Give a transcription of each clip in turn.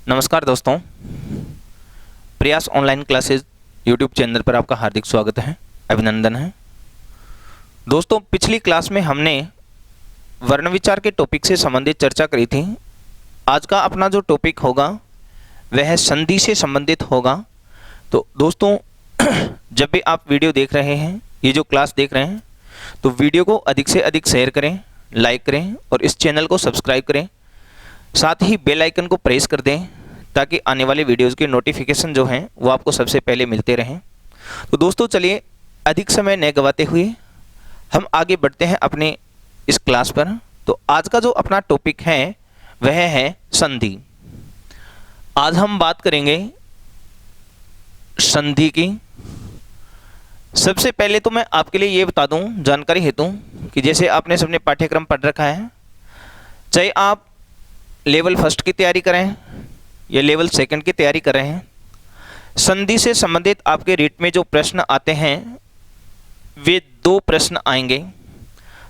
नमस्कार दोस्तों, प्रयास ऑनलाइन क्लासेज यूट्यूब चैनल पर आपका हार्दिक स्वागत है, अभिनंदन है। दोस्तों, पिछली क्लास में हमने वर्ण विचार के टॉपिक से संबंधित चर्चा करी थी। आज का अपना जो टॉपिक होगा वह संधि से संबंधित होगा। तो दोस्तों, जब भी आप वीडियो देख रहे हैं, ये जो क्लास देख रहे हैं, तो वीडियो को अधिक से अधिक शेयर करें, लाइक करें और इस चैनल को सब्सक्राइब करें। साथ ही बेल आइकन को प्रेस कर दें ताकि आने वाले वीडियोज़ के नोटिफिकेशन जो हैं वो आपको सबसे पहले मिलते रहें। तो दोस्तों, चलिए अधिक समय न गवाते हुए हम आगे बढ़ते हैं अपने इस क्लास पर। तो आज का जो अपना टॉपिक है वह है संधि। आज हम बात करेंगे संधि की। सबसे पहले तो मैं आपके लिए ये बता दूं जानकारी हेतु कि जैसे आपने सबने पाठ्यक्रम पढ़ रखा है, चाहे आप लेवल फर्स्ट की तैयारी करें या लेवल सेकंड की तैयारी कर रहे हैं, संधि से संबंधित आपके रीट में जो प्रश्न आते हैं वे 2 प्रश्न आएंगे।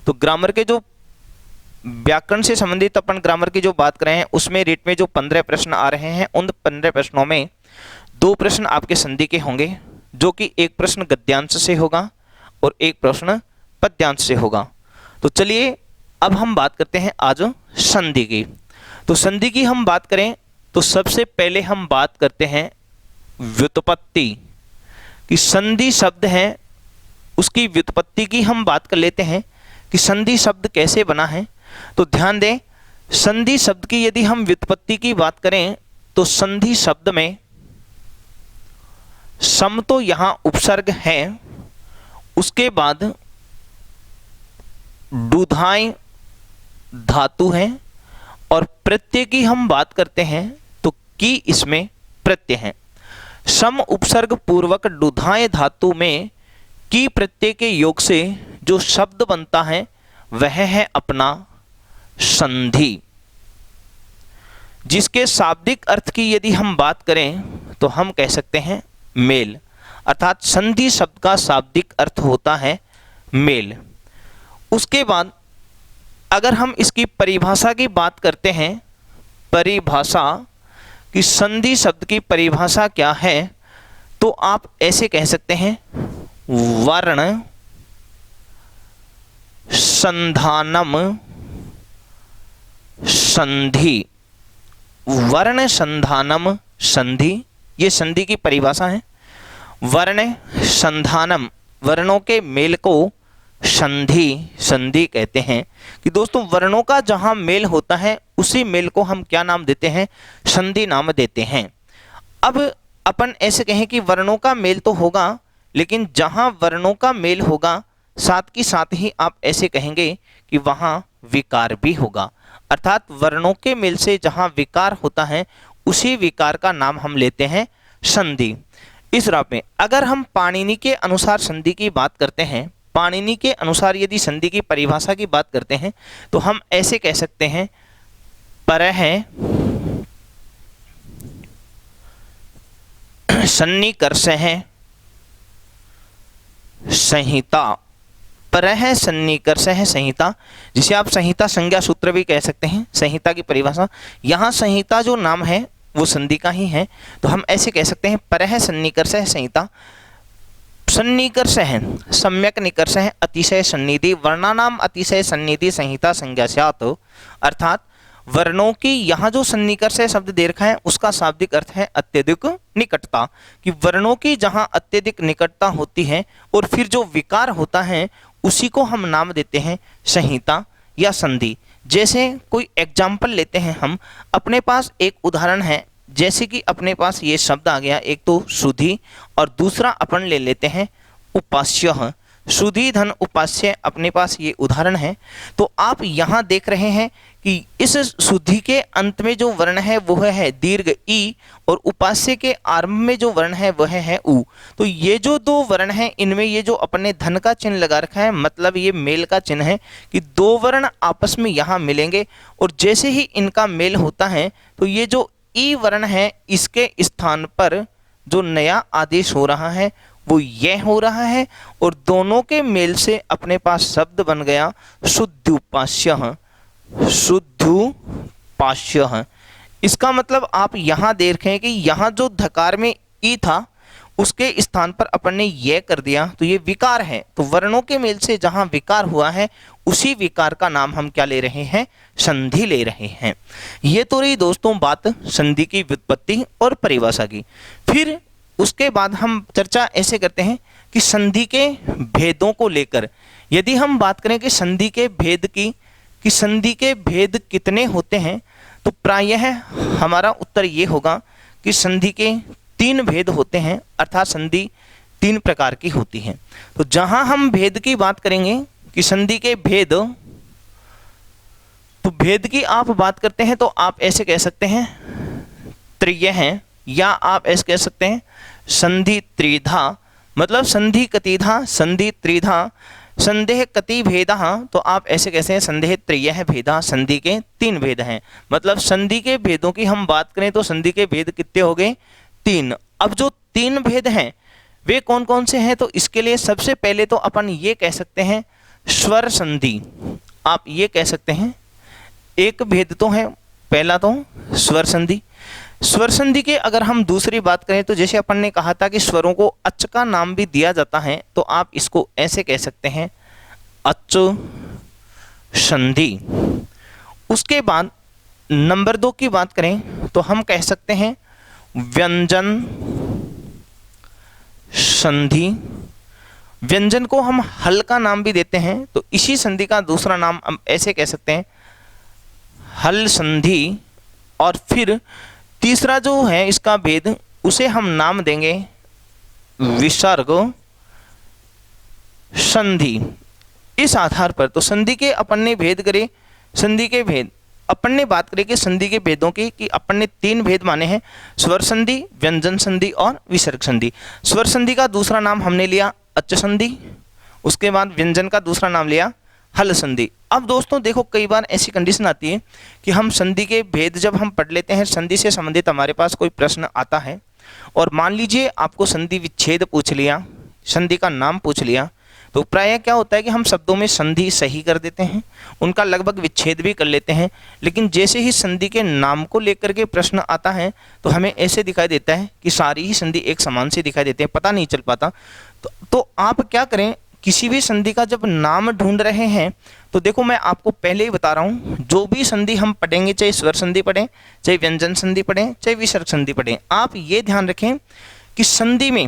तो ग्रामर के जो व्याकरण से संबंधित अपन ग्रामर की जो बात कर रहे हैं उसमें रीट में जो 15 प्रश्न आ रहे हैं, उन 15 प्रश्नों में 2 प्रश्न आपके संधि के होंगे, जो कि एक प्रश्न गद्यांश से होगा और एक प्रश्न पद्यांश से होगा। तो चलिए अब हम बात करते हैं आज संधि की। तो संधि की हम बात करें तो सबसे पहले हम बात करते हैं व्युत्पत्ति कि संधि शब्द है उसकी व्युत्पत्ति की हम बात कर लेते हैं कि संधि शब्द कैसे बना है। तो ध्यान दें, संधि शब्द की यदि हम व्युत्पत्ति की बात करें तो संधि शब्द में सम तो यहां उपसर्ग है, उसके बाद डूधाय धातु है और प्रत्यय की हम बात करते हैं तो की इसमें प्रत्यय है। सम उपसर्ग पूर्वक डूधाय धातु में की प्रत्यय के योग से जो शब्द बनता है वह है अपना संधि, जिसके शाब्दिक अर्थ की यदि हम बात करें तो हम कह सकते हैं मेल। अर्थात संधि शब्द का शाब्दिक अर्थ होता है मेल। उसके बाद अगर हम इसकी परिभाषा की बात करते हैं, परिभाषा कि संधि शब्द की परिभाषा क्या है, तो आप ऐसे कह सकते हैं वर्ण संधानम संधि। वर्ण संधानम संधि, ये संधि की परिभाषा है। वर्ण संधानम, वर्णों के मेल को संधि कहते हैं कि दोस्तों वर्णों का जहां मेल होता है उसी मेल को हम क्या नाम देते हैं? संधि नाम देते हैं। अब अपन ऐसे कहें कि वर्णों का मेल तो होगा, लेकिन जहां वर्णों का मेल होगा साथ ही आप ऐसे कहेंगे कि वहां विकार भी होगा। अर्थात वर्णों के मेल से जहां विकार होता है उसी विकार का नाम हम लेते हैं संधि। इस राह में अगर हम पाणिनि के अनुसार संधि की बात करते हैं, पाणिनि के अनुसार यदि संधि की परिभाषा की बात करते हैं तो हम ऐसे कह सकते हैं परः सन्निकर्षः संहिता। परः सन्निकर्षः संहिता, जिसे आप संहिता संज्ञा सूत्र भी कह सकते हैं। संहिता की परिभाषा, यहाँ संहिता जो नाम है वो संधि का ही है, तो हम ऐसे कह सकते हैं परः सन्निकर्षः संहिता। सन्निकर्ष है सम्यक निकर्ष है अतिशय सन्निधि, वर्णानाम अतिशय सन्निधि संहिता संज्ञा स्यात्। अर्थात वर्णों की यहाँ जो सन्निकर्ष शब्द दे रखा है उसका शाब्दिक अर्थ है अत्यधिक निकटता, कि वर्णों की जहाँ अत्यधिक निकटता होती है और फिर जो विकार होता है उसी को हम नाम देते हैं संहिता या संधि। जैसे कोई एग्जाम्पल लेते हैं हम, अपने पास एक उदाहरण है, जैसे कि अपने पास ये शब्द आ गया, एक तो सुधि और दूसरा अपन ले लेते हैं उपास्य। सुधि धन उपास्य अपने पास ये उदाहरण है। तो आप यहाँ देख रहे हैं कि इस सुधि के अंत में जो वर्ण है वह है दीर्घ ई और उपास्य के आरंभ में जो वर्ण है वह है उ। तो ये जो 2 वर्ण हैं इनमें ये जो अपने धन का चिन्ह लगा रखा है, मतलब ये मेल का चिन्ह है कि 2 वर्ण आपस में यहाँ मिलेंगे और जैसे ही इनका मेल होता है तो ये जो ई वर्ण है इसके स्थान पर जो नया आदेश हो रहा है वो यह हो रहा है और दोनों के मेल से अपने पास शब्द बन गया शुद्धोपास्य। शुद्धोपास्य इसका मतलब आप यहां देखें कि यहां जो धकार में ई था उसके स्थान पर अपन ने ये कर दिया, तो ये विकार है। तो वर्णों के मेल से जहां विकार हुआ है उसी विकार का नाम हम क्या ले रहे हैं, संधि ले रहे हैं। ये तो रही दोस्तों बात संधि की व्युत्पत्ति और परिभाषा की। फिर उसके बाद हम चर्चा ऐसे करते हैं कि संधि के भेदों को लेकर यदि हम बात करें कि संधि के भेद की, कि संधि के भेद कितने होते हैं, तो प्रायः हमारा उत्तर ये होगा कि संधि के 3 भेद होते हैं, अर्थात संधि 3 प्रकार की होती है। तो जहां हम भेद की बात करेंगे कि संधि के भेद, तो भेद की आप बात करते हैं तो आप ऐसे कह सकते हैं त्रिय हैं, या आप ऐसे कह सकते हैं संधि त्रिधा, मतलब संधि कतिधा, संधि त्रिधा, संदेह कति भेदा, तो आप ऐसे कैसे हैं संदेह त्रयः भेदा, संधि के 3 भेद हैं। मतलब संधि के भेदों की हम बात करें तो संधि के भेद कितने हो गए, 3। अब जो 3 भेद हैं वे कौन कौन से हैं, तो इसके लिए सबसे पहले तो अपन ये कह सकते हैं स्वर संधि, आप ये कह सकते हैं एक भेद तो है पहला तो स्वर संधि। स्वर संधि के अगर हम दूसरी बात करें तो जैसे अपन ने कहा था कि स्वरों को अच का नाम भी दिया जाता है, तो आप इसको ऐसे कह सकते हैं अच संधि। उसके बाद नंबर 2 की बात करें तो हम कह सकते हैं व्यंजन संधि। व्यंजन को हम हल का नाम भी देते हैं, तो इसी संधि का दूसरा नाम हम ऐसे कह सकते हैं हल संधि। और फिर तीसरा जो है इसका भेद उसे हम नाम देंगे विसर्ग संधि। इस आधार पर तो संधि के अपन ने भेद करे, संधि के भेद अपन ने बात करी कि संधि के भेदों की कि अपन ने 3 भेद माने हैं, स्वर संधि, व्यंजन संधि और विसर्ग संधि। स्वर संधि का दूसरा नाम हमने लिया अच संधि, उसके बाद व्यंजन का दूसरा नाम लिया हल संधि। अब दोस्तों देखो कई बार ऐसी कंडीशन आती है कि हम संधि के भेद जब हम पढ़ लेते हैं, संधि से संबंधित हमारे पास कोई प्रश्न आता है और मान लीजिए आपको संधि विच्छेद पूछ लिया, संधि का नाम पूछ लिया, तो प्रायः क्या होता है कि हम शब्दों में संधि सही कर देते हैं, उनका लगभग विच्छेद भी कर लेते हैं, लेकिन जैसे ही संधि के नाम को लेकर के प्रश्न आता है तो हमें ऐसे दिखाई देता है कि सारी ही संधि एक समान से दिखाई देते हैं, पता नहीं चल पाता। तो आप क्या करें, किसी भी संधि का जब नाम ढूंढ रहे हैं तो देखो मैं आपको पहले ही बता रहा हूं, जो भी संधि हम पढ़ेंगे, चाहे स्वर संधि पढ़ें, चाहे व्यंजन संधि पढ़ें, चाहे विसर्ग संधि पढ़ें, आप ये ध्यान रखें कि संधि में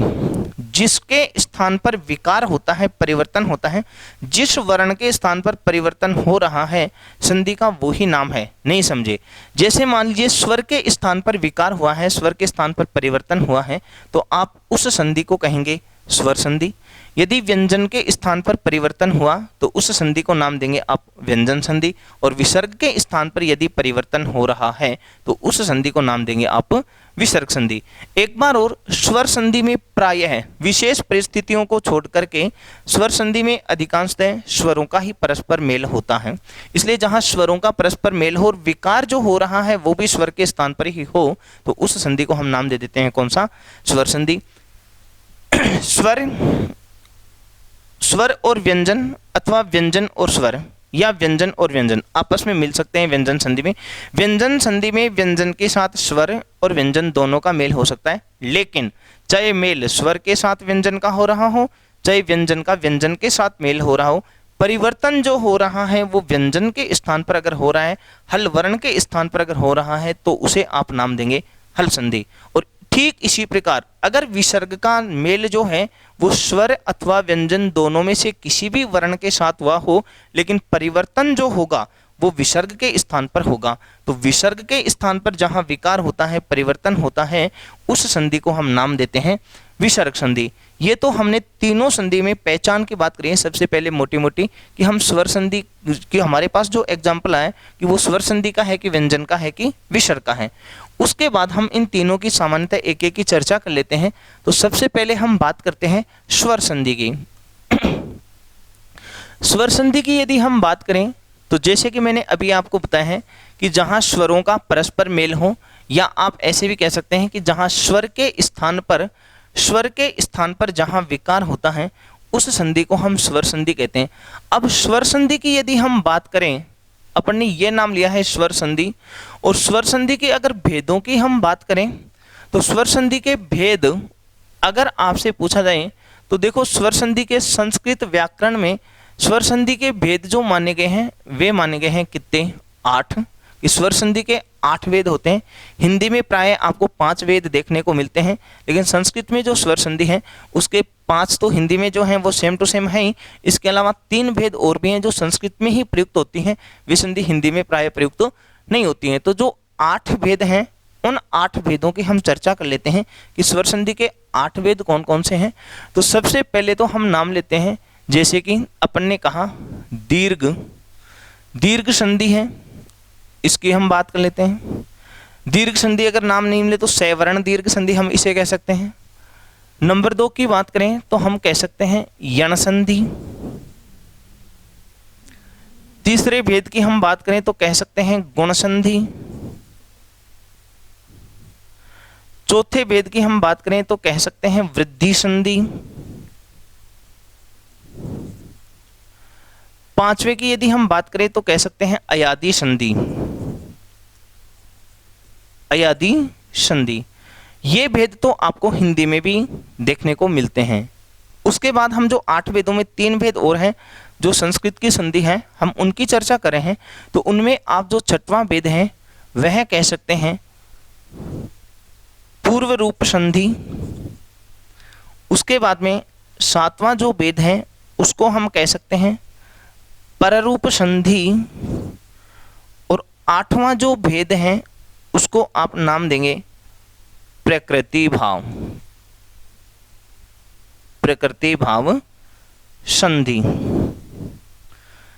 जिसके स्थान पर विकार होता है, परिवर्तन होता है, जिस वर्ण के स्थान पर परिवर्तन हो रहा है संधि का वही नाम है। नहीं समझे? जैसे मान लीजिए स्वर के स्थान पर विकार हुआ है, स्वर के स्थान पर परिवर्तन हुआ है, तो आप उस संधि को कहेंगे स्वर संधि। यदि व्यंजन के स्थान पर परिवर्तन हुआ तो उस संधि को नाम देंगे आप व्यंजन संधि, और विसर्ग के स्थान पर यदि परिवर्तन हो रहा है तो उस संधि को नाम देंगे आप विसर्ग संधि। एक बार और, स्वर संधि में प्रायः विशेष परिस्थितियों को छोड़ करके स्वर संधि में अधिकांशतः स्वरों का ही परस्पर मेल होता है, इसलिए जहां स्वरों का परस्पर मेल हो और विकार जो हो रहा है वो भी स्वर के स्थान पर ही हो, तो उस संधि को हम नाम दे देते हैं कौन सा, स्वर संधि। स्वर और व्यंजन अथवा व्यंजन और स्वर या व्यंजन और व्यंजन आपस में मिल सकते हैं व्यंजन संधि में। व्यंजन संधि में व्यंजन के साथ स्वर और व्यंजन दोनों का मेल हो सकता है, लेकिन चाहे मेल स्वर के साथ व्यंजन का हो रहा हो, चाहे व्यंजन का व्यंजन के साथ मेल हो रहा हो, परिवर्तन जो हो रहा है वो व्यंजन के स्थान पर अगर हो रहा है, हल वर्ण के स्थान पर अगर हो रहा है, तो उसे आप नाम देंगे हल संधि। और ठीक इसी प्रकार अगर विसर्ग का मेल जो है वो स्वर अथवा व्यंजन दोनों में से किसी भी वर्ण के साथ हुआ हो, लेकिन परिवर्तन जो होगा वो विसर्ग के स्थान पर होगा, तो विसर्ग के स्थान पर जहां विकार होता है, परिवर्तन होता है, उस संधि को हम नाम देते हैं विसर्ग संधि। ये तो हमने तीनों संधि में पहचान की बात करी है सबसे पहले मोटी मोटी, कि हम स्वर संधि की हमारे पास जो एग्जाम्पल आए कि वो स्वर संधि का है कि व्यंजन का है कि विसर्ग का है। उसके बाद हम इन तीनों की सामान्यतः एक एक की चर्चा कर लेते हैं। तो सबसे पहले हम बात करते हैं स्वर संधि की। स्वर संधि की यदि हम बात करें तो जैसे कि मैंने अभी आपको बताया है कि जहां स्वरों का परस्पर मेल हो, या आप ऐसे भी कह सकते हैं कि जहां स्वर के स्थान पर जहां विकार होता है उस संधि को हम स्वर संधि कहते हैं। अब स्वर संधि की यदि हम बात करें अपन ने ये नाम लिया है स्वर संधि। और स्वर संधि के अगर भेदों की हम बात करें तो स्वर संधि के भेद अगर आपसे पूछा जाए तो देखो, स्वर संधि के संस्कृत व्याकरण में स्वर संधि के भेद जो माने गए हैं वे माने गए हैं कितने? 8। स्वर संधि के 8 वेद होते हैं। हिंदी में प्राय आपको 5 वेद देखने को मिलते हैं, लेकिन संस्कृत में जो स्वर संधि है उसके 5 तो हिंदी में जो हैं वो सेम टू सेम है ही। इसके अलावा 3 भेद और भी हैं जो संस्कृत में ही प्रयुक्त होती हैं, वे संधि हिंदी में प्राय प्रयुक्त नहीं होती हैं। तो जो 8 भेद हैं उन 8 भेदों की हम चर्चा कर लेते हैं कि स्वर संधि के 8 वेद कौन कौन से हैं। तो सबसे पहले तो हम नाम लेते हैं, जैसे कि अपन ने कहा दीर्घ संधि है, इसकी हम बात कर लेते हैं। दीर्घ संधि अगर नाम नहीं मिले तो सैवर्ण दीर्घ संधि हम इसे कह सकते हैं। नंबर 2 की बात करें तो हम कह सकते हैं यण संधि। तीसरे भेद की हम बात करें तो कह सकते हैं गुण संधि। चौथे भेद की हम बात करें तो कह सकते हैं वृद्धि संधि। 5वें की यदि हम बात करें तो कह सकते हैं अयादि संधि। अयादि संधि ये भेद तो आपको हिंदी में भी देखने को मिलते हैं। उसके बाद हम जो 8 वेदों में 3 भेद और हैं जो संस्कृत की संधि हैं, हम उनकी चर्चा कर रहे हैं। तो उनमें आप जो 6वां वेद है वह कह सकते हैं पूर्व रूप संधि। उसके बाद में 7वां जो वेद है उसको हम कह सकते हैं पररूप संधि। और 8वां जो भेद है उसको आप नाम देंगे प्रकृति भाव। प्रकृति भाव संधि।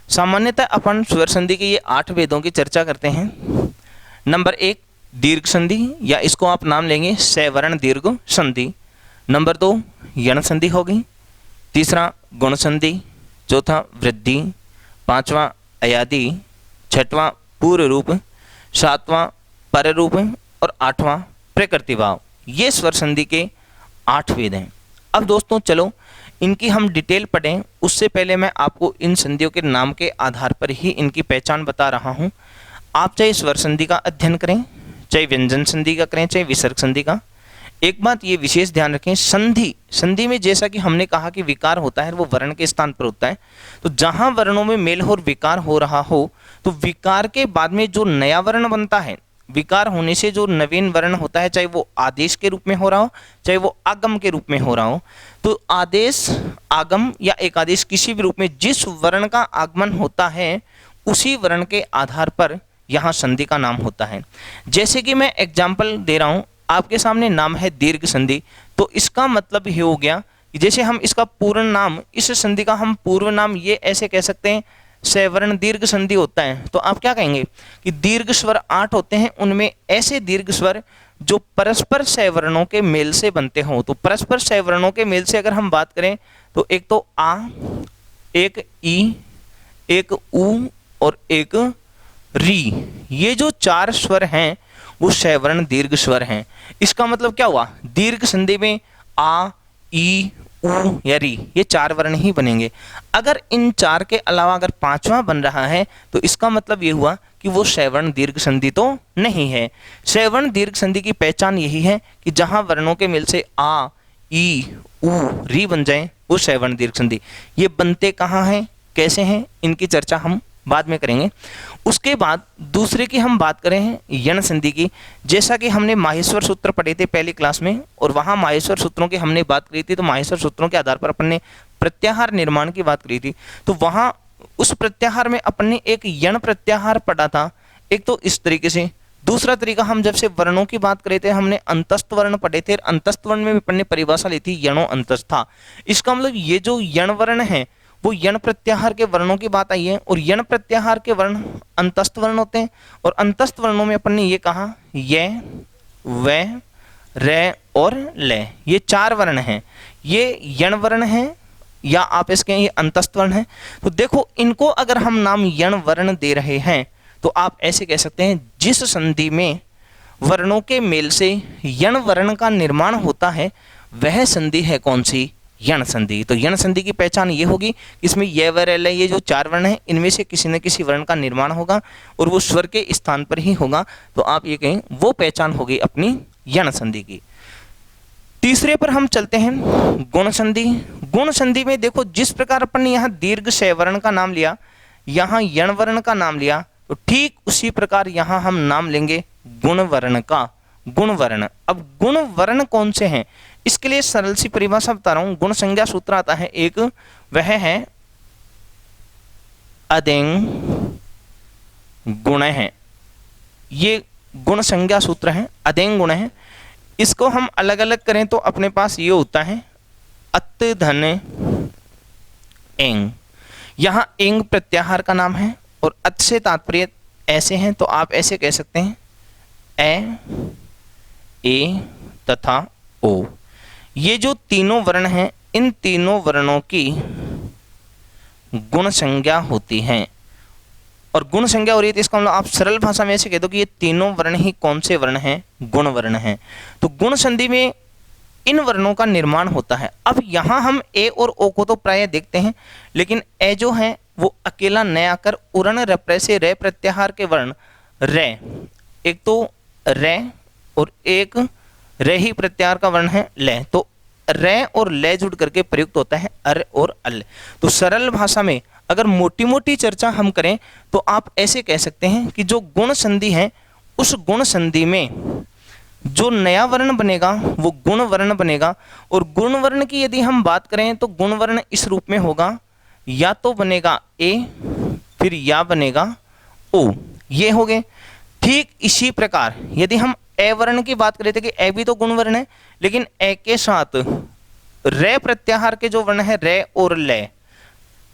सामान्यतः अपन स्वर संधि के ये 8 वेदों की चर्चा करते हैं। नंबर 1 दीर्घ संधि, या इसको आप नाम लेंगे सैवर्ण दीर्घ संधि। नंबर 2 यण संधि होगी। तीसरा गुण संधि। चौथा वृद्धि। 5वां अयादि। 6वां पूर्व रूप। 7वां पर रूप और 8वां प्रकृति भाव। ये स्वर संधि के 8 वेद हैं। अब दोस्तों चलो इनकी हम डिटेल पढ़ें। उससे पहले मैं आपको इन संधियों के नाम के आधार पर ही इनकी पहचान बता रहा हूँ। आप चाहे स्वर संधि का अध्ययन करें, चाहे व्यंजन संधि का करें, चाहे विसर्ग संधि का, एक बात ये विशेष ध्यान रखें, संधि में जैसा कि हमने कहा कि विकार होता है वो वर्ण के स्थान पर होता है। तो जहाँ वर्णों में मेल और विकार हो रहा हो तो विकार के बाद में जो नया वर्ण बनता है, विकार होने से जो नवीन वर्ण होता है, चाहे वो आदेश के रूप में हो रहा हो चाहे वो आगम के रूप में हो रहा हो, तो आदेश, आगम या एक आदेश किसी भी रूप में जिस वर्ण का आगमन होता है उसी वर्ण के आधार पर यहाँ संधि का नाम होता है। जैसे कि मैं एग्जाम्पल दे रहा हूँ, आपके सामने नाम है दीर्घ संधि, तो इसका मतलब ये हो गया कि जैसे हम इसका पूर्ण नाम, इस संधि का हम पूर्व नाम ये ऐसे कह सकते हैं सैवर्ण दीर्घ संधि होता है। तो आप क्या कहेंगे कि दीर्घ स्वर 8 होते हैं, उनमें ऐसे दीर्घ स्वर जो परस्पर सैवर्णों के मेल से बनते हों। तो परस्पर सैवर्णों के मेल से अगर हम बात करें तो एक तो आ, एक ई, एक उ और एक री, ये जो 4 स्वर हैं वो सैवर्ण दीर्घ स्वर हैं। इसका मतलब क्या हुआ, दीर्घ संधि में आ, ई, उ या री ये 4 वर्ण ही बनेंगे। अगर इन 4 के अलावा अगर 5वां बन रहा है तो इसका मतलब ये हुआ कि वो सैवर्ण दीर्घ संधि तो नहीं है। सैवर्ण दीर्घ संधि की पहचान यही है कि जहां वर्णों के मेल से आ, ई, उ, री बन जाए वो सैवर्ण दीर्घ संधि। ये बनते कहाँ हैं, कैसे हैं, इनकी चर्चा हम बाद में करेंगे। उसके बाद दूसरे की हम बात करें हैं यण संधि की। जैसा कि हमने माहेश्वर सूत्र पढ़े थे पहली क्लास में, और वहाँ माहेश्वर सूत्रों की हमने बात करी थी, तो माहेश्वर सूत्रों के आधार पर अपन ने प्रत्याहार निर्माण की बात करी थी। तो वहाँ उस प्रत्याहार में अपन ने एक यण प्रत्याहार पढ़ा था, एक तो इस तरीके से। दूसरा तरीका, हम जब से वर्णों की बात करे थे हमने अंतस्थ वर्ण पढ़े थे, अंतस्थ वर्ण में अपन ने परिभाषा ली थी यणो अंतस्था। इसका मतलब ये जो यण वर्ण है वो यण प्रत्याहार के वर्णों की बात आई है, और यण प्रत्याहार के वर्ण अंतस्थ वर्ण होते हैं। और अंतस्थ वर्णों में अपन ने ये कहा य, व, र और ल, ये 4 वर्ण हैं। ये यण वर्ण हैं या आप इसके ये अंतस्थ वर्ण हैं। तो देखो इनको अगर हम नाम यण वर्ण दे रहे हैं तो आप ऐसे कह सकते हैं जिस संधि में वर्णों के मेल से यण वर्ण का निर्माण होता है वह संधि है कौन सी, यण संधि। तो यण संधि की पहचान ये होगी, इसमें य व र ल ये जो 4 वर्ण हैं इनमें से किसी न किसी वर्ण का निर्माण होगा और वो स्वर के स्थान पर ही होगा। तो आप ये कहें वो पहचान होगी अपनी यण संधि की। तीसरे पर हम चलते हैं गुण संधि। गुण संधि में देखो जिस प्रकार अपन ने यहाँ दीर्घ श वर्ण का नाम लिया, यहाँ यण वर्ण का नाम लिया, तो ठीक उसी प्रकार यहाँ हम नाम लेंगे गुण वर्ण का। गुण वर्ण, अब गुण वर्ण कौन से हैं इसके लिए सरल सी परिभाषा बता रहा हूं। गुण संज्ञा सूत्र आता है एक, वह है अदेंग गुण है। ये गुण संज्ञा सूत्र है, अदेंग गुण है। इसको हम अलग अलग करें तो अपने पास ये होता है अत धन एंग। यहां एंग प्रत्याहार का नाम है और अत से तात्पर्य ऐसे हैं, तो आप ऐसे कह सकते हैं ए तथा ओ। ये जो तीनों वर्ण हैं इन तीनों वर्णों की गुण संज्ञा होती है। और गुण संज्ञा हो रही है तो इसका मतलब आप सरल भाषा में ऐसे कह दो कि ये तीनों वर्ण ही कौन से वर्ण हैं, गुण वर्ण हैं। तो गुण संधि में इन वर्णों का निर्माण होता है। अब यहाँ हम ए और ओ को तो प्राय देखते हैं, लेकिन ए जो है वो अकेला न आकर उरण रप्रय से रे प्रत्याहार के वर्ण रे, एक तो रे और एक रे ही प्रत्याहार का वर्ण है ले, तो रे और ले जुड़ करके प्रयुक्त होता है अर और अल। तो सरल भाषा में अगर मोटी मोटी चर्चा हम करें तो आप ऐसे कह सकते हैं कि जो गुण संधि है उस गुण संधि में जो नया वर्ण बनेगा वो गुण वर्ण बनेगा। और गुण वर्ण की यदि हम बात करें तो गुण वर्ण इस रूप में होगा, या तो बनेगा ए फिर या बनेगा ओ, ये हो गए। ठीक इसी प्रकार यदि हम ए वर्ण की बात करें थे कि ए भी तो गुण वर्ण है, लेकिन ए के साथ रे प्रत्याहार के जो वर्ण है रे और ले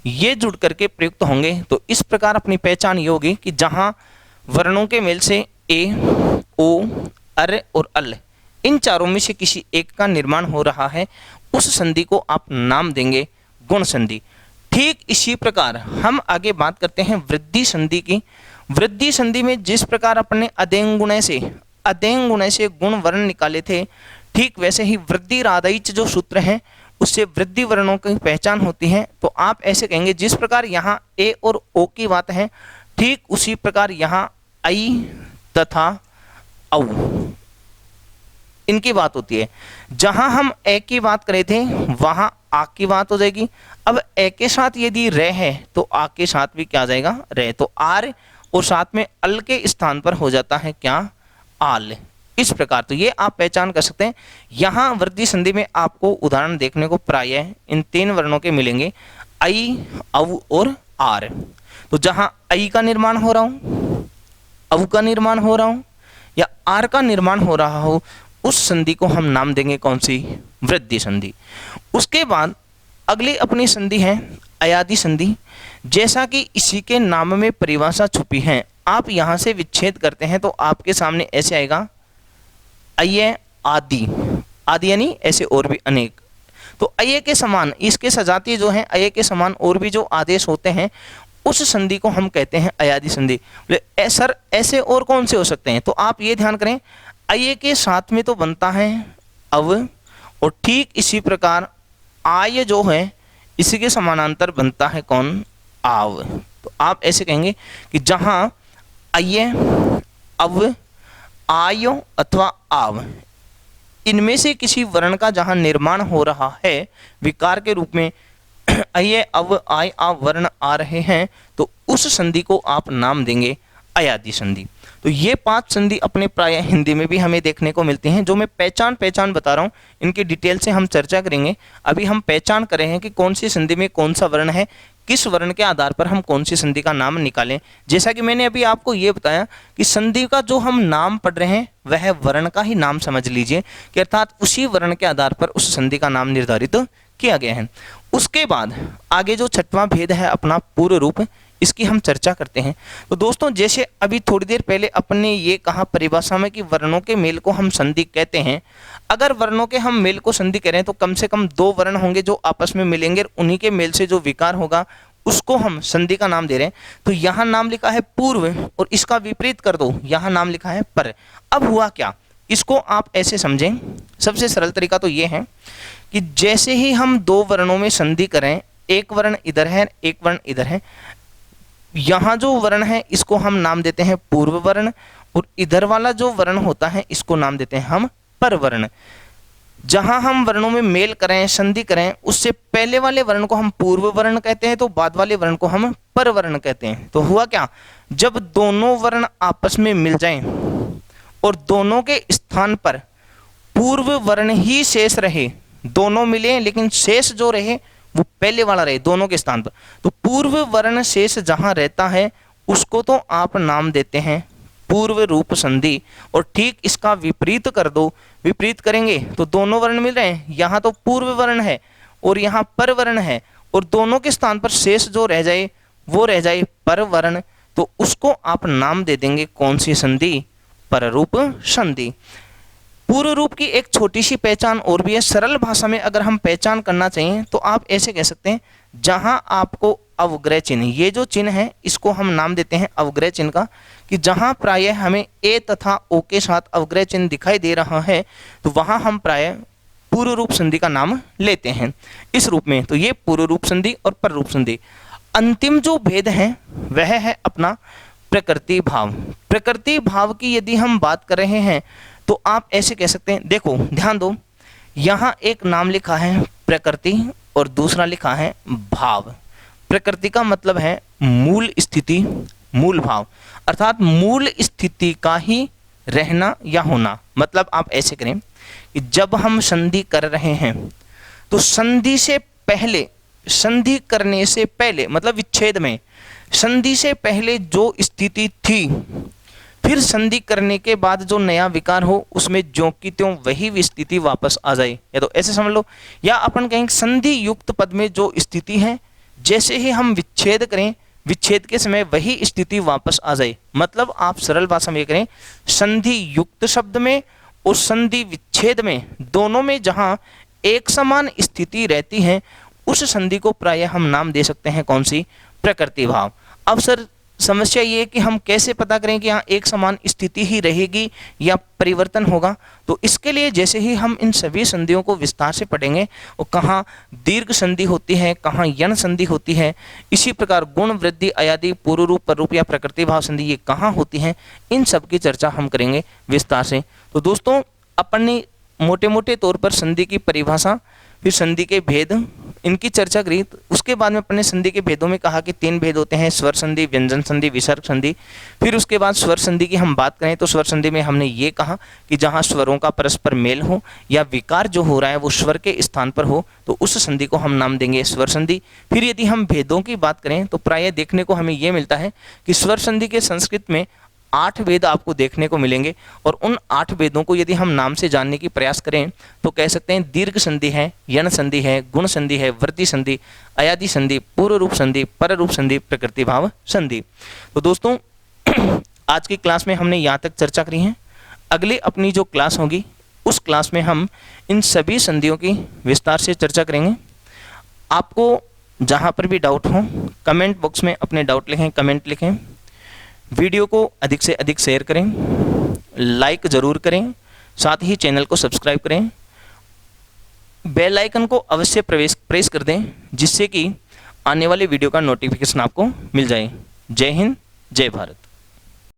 ये जुड़ करके प्रयुक्त होंगे। तो इस प्रकार अपनी पहचान ये होगी कि जहां वर्णों के मेल से ए ओ अर और अल इन चारों में से किसी एक का निर्माण हो रहा है उस संधि को आप नाम देंगे गुण संधि। ठीक इसी प्रकार हम आगे बात करते हैं वृद्धि संधि की। वृद्धि संधि में जिस प्रकार अपने अदेंग गुण से गुण वर्ण निकाले थे, ठीक वैसे ही वृद्धि राधाइच जो सूत्र है उससे वृद्धि वर्णों की पहचान होती है। तो आप ऐसे कहेंगे जिस प्रकार यहाँ ए और ओ की बात है, ठीक उसी प्रकार यहाँ आई तथा औ इनकी बात होती है। जहां हम ए की बात करे थे वहां आ की बात हो जाएगी। अब ए के साथ यदि रे है तो आ के साथ भी क्या आ जाएगा रे, तो आर और साथ में अल के स्थान पर हो जाता है क्या आल। इस प्रकार तो ये आप पहचान कर सकते हैं। यहाँ वृद्धि संधि में आपको उदाहरण देखने को प्रायः इन 3 वर्णों के मिलेंगे, आई अव और आर। तो जहां आई का निर्माण हो रहा हो, अव का निर्माण हो रहा हो या आर का निर्माण हो रहा हो, उस संधि को हम नाम देंगे कौन सी, वृद्धि संधि। उसके बाद अगली अपनी संधि है अयादि संधि। जैसा कि इसी के नाम में परिभाषा छुपी है, आप यहां से विच्छेद करते हैं तो आपके सामने ऐसे आएगा अय आदि, आदि यानी ऐसे और भी अनेक। तो अय के समान इसके सजातीय जो है अय के समान और भी जो आदेश होते हैं उस संधि को हम कहते हैं अयादि संधि। सर ऐसे और कौन से हो सकते हैं, तो आप ये ध्यान करें अय के साथ में तो बनता है अव, और ठीक इसी प्रकार आय जो है इसी के समानांतर बनता है कौन, आव। तो आप ऐसे कहेंगे कि जहां अय अव आयो अथवा आव इनमें से किसी वर्ण का जहां निर्माण हो रहा है विकार के रूप में अय अव आय आव वर्ण आ रहे हैं, तो उस संधि को आप नाम देंगे अयादि संधि। तो ये 5 संधि अपने प्राय हिंदी में भी हमें देखने को मिलती हैं। जो मैं पहचान बता रहा हूँ इनकी डिटेल से हम चर्चा करेंगे। अभी हम पहचान कर रहे हैं कि कौन सी संधि में कौन सा वर्ण है, किस वर्ण के आधार पर हम कौन सी संधि का नाम निकालें। जैसा कि मैंने अभी आपको ये बताया कि संधि का जो हम नाम पढ़ रहे हैं वह वर्ण का ही नाम समझ लीजिए कि अर्थात उसी वर्ण के आधार पर उस संधि का नाम निर्धारित किया गया है। उसके बाद आगे जो 6वां भेद है अपना पूर्व रूप, इसकी हम चर्चा करते हैं। तो दोस्तों जैसे अभी थोड़ी देर पहले अपन ने ये कहा परिभाषा में कि वर्णों के मेल को हम संधि कहते हैं। अगर वर्णों के हम मेल को संधि करें तो कम से कम 2 वर्ण होंगे जो आपस में मिलेंगे, उन्हीं के मेल से जो विकार होगा उसको हम संधि का नाम दे रहे हैं। तो यहाँ नाम लिखा है पूर्व और इसका विपरीत कर दो, यहाँ नाम लिखा है पर। अब हुआ क्या, इसको आप ऐसे समझें, सबसे सरल तरीका तो ये है कि जैसे ही हम दो वर्णों में संधि करें, एक वर्ण इधर है, एक वर्ण इधर है, यहाँ जो वर्ण है इसको हम नाम देते हैं पूर्व वर्ण, और इधर वाला जो वर्ण होता है इसको नाम देते हैं हम पर वर्ण। जहां हम वर्णों में मेल करें, संधि करें, उससे पहले वाले वर्ण को हम पूर्व वर्ण कहते हैं, तो बाद वाले वर्ण को हम पर वर्ण कहते हैं। तो हुआ क्या, जब दोनों वर्ण आपस में मिल जाएं और दोनों के स्थान पर पूर्व वर्ण ही शेष रहे, दोनों मिले लेकिन शेष जो रहे वो पहले वाला रहे दोनों के स्थान पर, तो पूर्व वर्ण शेष जहां रहता है उसको तो आप नाम देते हैं पूर्व रूप संधि। और ठीक इसका विपरीत कर दो, विपरीत करेंगे तो दोनों वर्ण मिल रहे हैं, यहाँ तो पूर्व वर्ण है और यहाँ पर वर्ण है, और दोनों के स्थान पर शेष जो रह जाए वो रह जाए पर वर्ण, तो उसको आप नाम दे देंगे कौन सी संधि, पररूप संधि। पूर्व रूप की एक छोटी सी पहचान और भी है, सरल भाषा में अगर हम पहचान करना चाहिए तो आप ऐसे कह सकते हैं, जहां आपको अवग्रह चिन्ह, ये जो चिन्ह है इसको हम नाम देते हैं अवग्रह चिन्ह का, कि जहां प्रायः हमें ए तथा ओ के साथ अवग्रह चिन्ह दिखाई दे रहा है तो वहां हम प्रायः पूर्व रूप संधि का नाम लेते हैं इस रूप में। तो ये पूर्व रूप संधि और पर रूप संधि। अंतिम जो भेद है वह है अपना प्रकृति भाव। प्रकृति भाव की यदि हम बात कर रहे हैं तो आप ऐसे कह सकते हैं, देखो ध्यान दो, यहाँ एक नाम लिखा है प्रकृति और दूसरा लिखा है भाव। प्रकृति का मतलब है मूल स्थिति, मूल भाव, अर्थात मूल स्थिति का ही रहना या होना। मतलब आप ऐसे करें कि जब हम संधि कर रहे हैं तो संधि से पहले, संधि करने से पहले मतलब विच्छेद में, संधि से पहले जो स्थिति थी, फिर संधि करने के बाद जो नया विकार हो उसमें ज्यों की त्यों वही स्थिति वापस आ जाए, या तो ऐसे समझ लो, या अपन कहेंगे संधि युक्त पद में जो स्थिति है जैसे ही हम विच्छेद करें, विच्छेद के समय वही स्थिति वापस आ जाए। मतलब आप सरल भाषा में करें, संधि युक्त शब्द में और संधि विच्छेद में दोनों में जहां एक समान स्थिति रहती है उस संधि को प्रायः हम नाम दे सकते हैं कौन सी, प्रकृति भाव। अब सर समस्या ये है कि हम कैसे पता करें कि यहाँ एक समान स्थिति ही रहेगी या परिवर्तन होगा। तो इसके लिए जैसे ही हम इन सभी संधियों को विस्तार से पढ़ेंगे और कहाँ दीर्घ संधि होती है, कहाँ यण संधि होती है, इसी प्रकार गुण वृद्धि अयादि पूर्व रूप पर रूप या प्रकृति भाव संधि ये कहाँ होती हैं, इन सब की चर्चा हम करेंगे विस्तार से। तो दोस्तों अपन ने मोटे मोटे तौर पर संधि की परिभाषा, फिर संधि के भेद, इनकी चर्चा करी। उसके बाद में अपने संधि के भेदों में कहा कि 3 भेद होते हैं, स्वर संधि, व्यंजन संधि, विसर्ग संधि। फिर उसके बाद स्वर संधि की हम बात करें तो स्वर संधि में हमने ये कहा कि जहां स्वरों का परस्पर मेल हो या विकार जो हो रहा है वो स्वर के स्थान पर हो तो उस संधि को हम नाम देंगे स्वर संधि। फिर यदि हम भेदों की बात करें तो प्रायः देखने को हमें ये मिलता है कि स्वर संधि के संस्कृत में 8 भेद आपको देखने को मिलेंगे, और उन 8 भेदों को यदि हम नाम से जानने की प्रयास करें तो कह सकते हैं दीर्घ संधि है, यण संधि है, गुण संधि है, वृद्धि संधि, अयादि संधि, पूर्व रूप संधि, पर रूप संधि, प्रकृति भाव संधि। तो दोस्तों आज की क्लास में हमने यहाँ तक चर्चा करी है। अगली अपनी जो क्लास होगी उस क्लास में हम इन सभी संधियों की विस्तार से चर्चा करेंगे। आपको जहाँ पर भी डाउट हो कमेंट बॉक्स में अपने डाउट लिखें, कमेंट लिखें। वीडियो को अधिक से अधिक शेयर करें, लाइक ज़रूर करें, साथ ही चैनल को सब्सक्राइब करें, बेल आइकन को अवश्य प्रेस कर दें जिससे कि आने वाले वीडियो का नोटिफिकेशन आपको मिल जाए। जय हिंद, जय भारत।